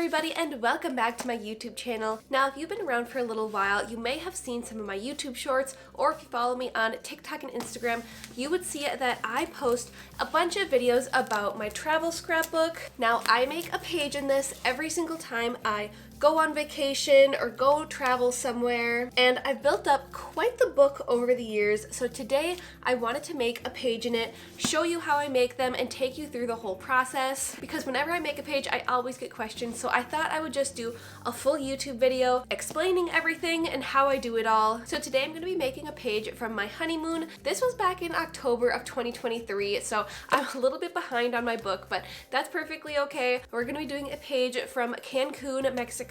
everybody, and welcome back to my YouTube channel. Now, if you've been around for a little while, you may have seen some of my YouTube shorts, or if you follow me on TikTok and Instagram, you would see that I post a bunch of videos about my travel scrapbook. Now, I make a page in this every single time I go on vacation or go travel somewhere, and I've built up quite the book over the years. So today I wanted to make a page in it, show you how I make them, and take you through the whole process, because whenever I make a page I always get questions. So I thought I would just do a full YouTube video explaining everything and how I do it all. So today I'm going to be making a page from my honeymoon. This was back in October of 2023, so I'm a little bit behind on my book, but that's perfectly okay. We're going to be doing a page from Cancun, Mexico.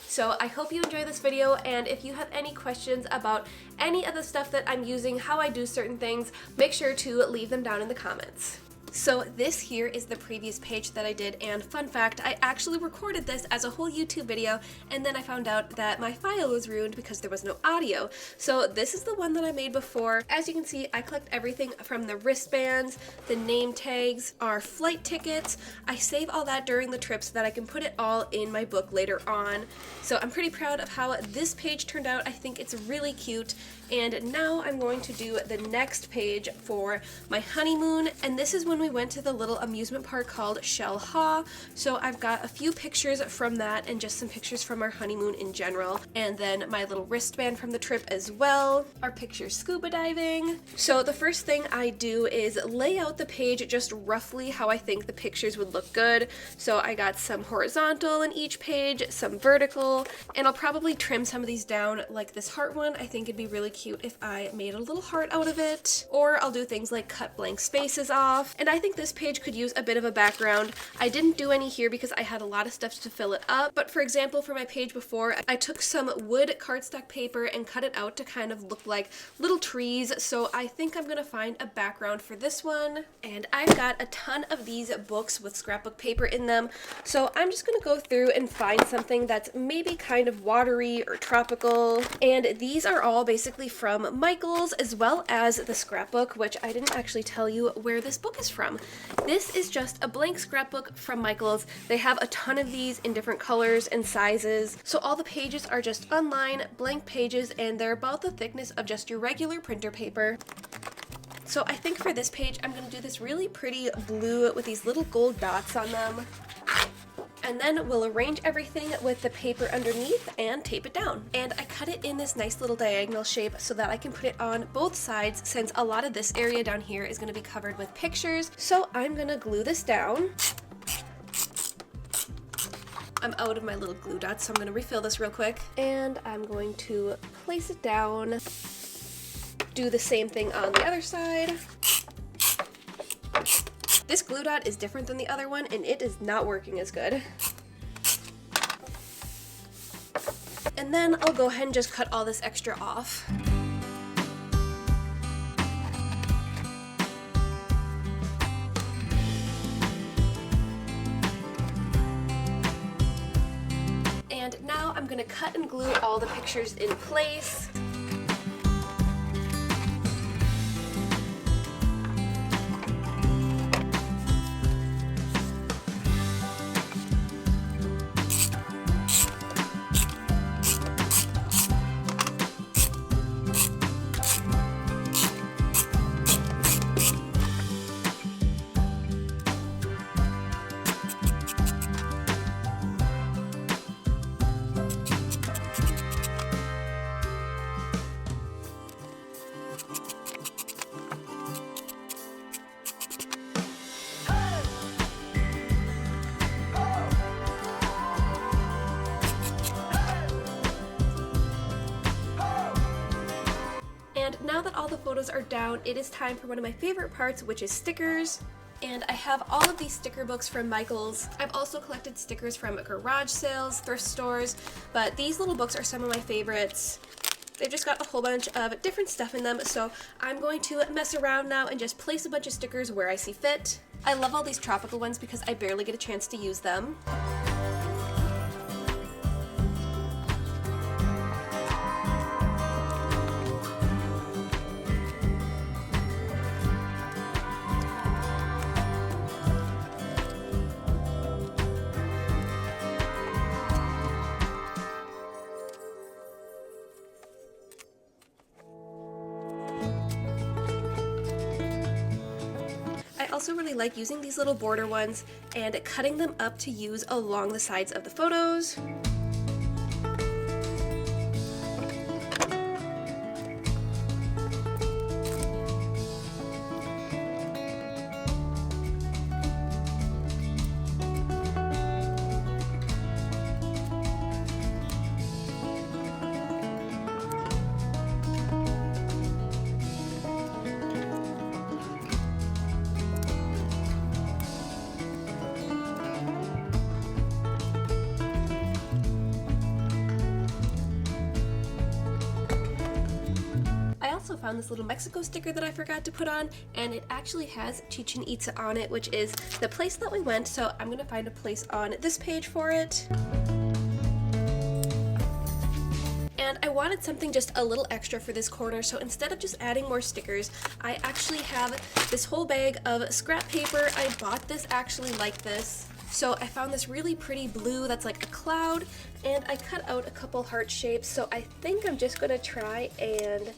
So I hope you enjoy this video, and if you have any questions about any of the stuff that I'm using, how I do certain things, make sure to leave them down in the comments. So this here is the previous page that I did, and fun fact, I actually recorded this as a whole YouTube video, and then I found out that my file was ruined because there was no audio. So this is the one that I made before. As you can see, I collect everything from the wristbands, the name tags, our flight tickets. I save all that during the trip so that I can put it all in my book later on. So I'm pretty proud of how this page turned out. I think it's really cute. And now I'm going to do the next page for my honeymoon, and this is when we went to the little amusement park called Shell Ha. So I've got a few pictures from that and just some pictures from our honeymoon in general, and then my little wristband from the trip as well, our pictures scuba diving. So the first thing I do is lay out the page just roughly how I think the pictures would look good. So I got some horizontal in each page, some vertical, and I'll probably trim some of these down, like this heart one. I think it'd be really cute if I made a little heart out of it, or I'll do things like cut blank spaces off. And I think this page could use a bit of a background. I didn't do any here because I had a lot of stuff to fill it up, but for example, for my page before, I took some wood cardstock paper and cut it out to kind of look like little trees. So I think I'm gonna find a background for this one, and I've got a ton of these books with scrapbook paper in them, so I'm just gonna go through and find something that's maybe kind of watery or tropical. And these are all basically from Michael's, as well as the scrapbook, which I didn't actually tell you where this book is from. This is just a blank scrapbook from Michael's. They have a ton of these in different colors and sizes, so all the pages are just unlined blank pages, and they're about the thickness of just your regular printer paper. So I think for this page I'm going to do this really pretty blue with these little gold dots on them. And then we'll arrange everything with the paper underneath and tape it down. And I cut it in this nice little diagonal shape so that I can put it on both sides, since a lot of this area down here is going to be covered with pictures. So I'm going to glue this down. I'm out of my little glue dots, so I'm going to refill this real quick. And I'm going to place it down. Do the same thing on the other side. This glue dot is different than the other one, and it is not working as good. And then I'll go ahead and just cut all this extra off. And now I'm going to cut and glue all the pictures in place. And now that all the photos are down, it is time for one of my favorite parts, which is stickers. And I have all of these sticker books from Michael's. I've also collected stickers from garage sales, thrift stores, but these little books are some of my favorites. They've just got a whole bunch of different stuff in them, so I'm going to mess around now and just place a bunch of stickers where I see fit. I love all these tropical ones because I barely get a chance to use them. also really like using these little border ones and cutting them up to use along the sides of the photos. I also found this little Mexico sticker that I forgot to put on, and it actually has Chichen Itza on it, which is the place that we went, so I'm gonna find a place on this page for it. And I wanted something just a little extra for this corner, so instead of just adding more stickers, I actually have this whole bag of scrap paper. I bought this actually like this. So I found this really pretty blue that's like a cloud, and I cut out a couple heart shapes, so I think I'm just gonna try and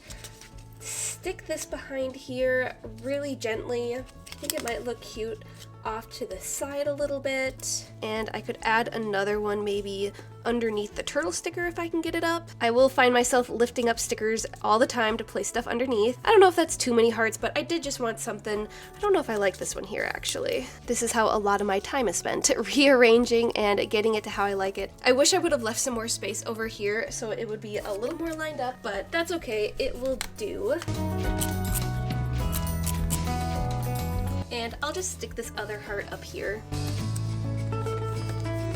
stick this behind here really gently. I think it might look cute off to the side a little bit, and I could add another one maybe underneath the turtle sticker if I can get it up. I will find myself lifting up stickers all the time to place stuff underneath. I don't know if that's too many hearts, but I did just want something. I don't know if I like this one here actually. This is how a lot of my time is spent, rearranging and getting it to how I like it. I wish I would have left some more space over here so it would be a little more lined up, but that's okay, it will do. And I'll just stick this other heart up here.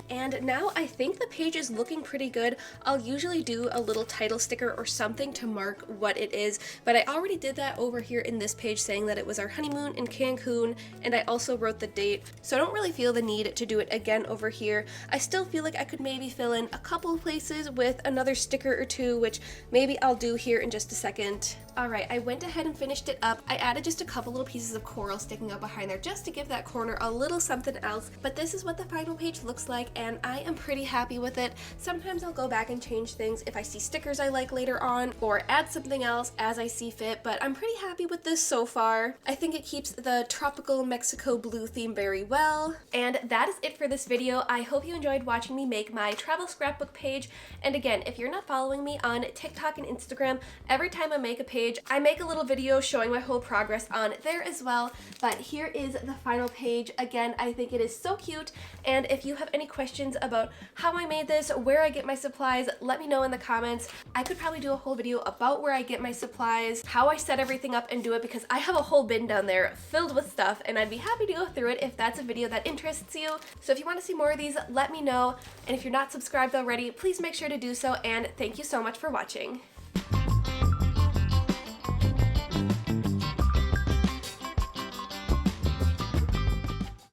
And now I think the page is looking pretty good. I'll usually do a little title sticker or something to mark what it is, but I already did that over here in this page saying that it was our honeymoon in Cancun, and I also wrote the date, so I don't really feel the need to do it again over here. I still feel like I could maybe fill in a couple of places with another sticker or two, which maybe I'll do here in just a second. Alright, I went ahead and finished it up. I added just a couple little pieces of coral sticking up behind there just to give that corner a little something else, but this is what the final page looks like, and I am pretty happy with it. Sometimes I'll go back and change things if I see stickers I like later on, or add something else as I see fit, but I'm pretty happy with this so far. I think it keeps the tropical Mexico blue theme very well. And that is it for this video. I hope you enjoyed watching me make my travel scrapbook page, and again, if you're not following me on TikTok and Instagram, every time I make a page, I make a little video showing my whole progress on there as well. But here is the final page. Again, I think it is so cute, and if you have any questions about how I made this, where I get my supplies, let me know in the comments. I could probably do a whole video about where I get my supplies, how I set everything up and do it, because I have a whole bin down there filled with stuff, and I'd be happy to go through it if that's a video that interests you. So if you want to see more of these, let me know, and if you're not subscribed already, please make sure to do so, and thank you so much for watching.